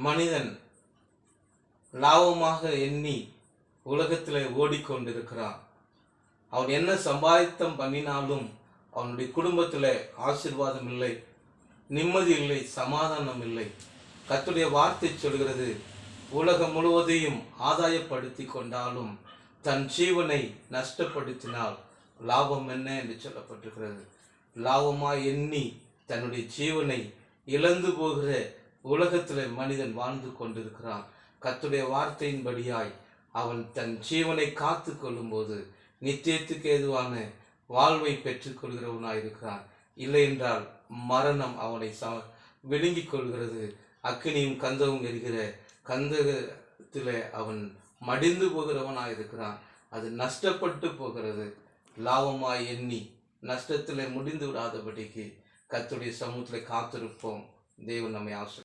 மனிதன் லாபமாக எண்ணி உலகத்தில் ஓடிக்கொண்டிருக்கிறான். அவன் என்ன சம்பாதித்தம் பண்ணினாலும் அவனுடைய குடும்பத்தில் ஆசீர்வாதம் இல்லை, நிம்மதி இல்லை, சமாதானம் இல்லை. கர்த்தருடைய வார்த்தை சொல்கிறது, உலகம் முழுவதையும் ஆதாயப்படுத்தி கொண்டாலும் தன் ஜீவனை நஷ்டப்படுத்தினால் லாபம் என்ன என்று சொல்லப்பட்டிருக்கிறது. லாபமாய் எண்ணி தன்னுடைய ஜீவனை இழந்து போகிற உலகத்தில் மனிதன் வாழ்ந்து கொண்டிருக்கிறான். கர்த்தருடைய வார்த்தையின்படியாய் அவன் தன் ஜீவனை காத்து கொள்ளும் போது நித்தியத்துக்கு ஏதுவான வாழ்வை பெற்றுக்கொள்கிறவனாயிருக்கிறான். இல்லை என்றால் மரணம் அவனை விழுங்கிக் கொள்கிறது. அக்கினியும் கந்தவும் எரிகிற கந்தகத்தில் அவன் மடிந்து போகிறவனாயிருக்கிறான். அது நஷ்டப்பட்டு போகிறது. லாபமாய் எண்ணி நஷ்டத்தில் முடிந்து விடாதபடிக்கு கர்த்தருடைய சமூகத்தில் காத்திருப்போம். தேவன் நம்மை ஆசீர்வதிப்பார்.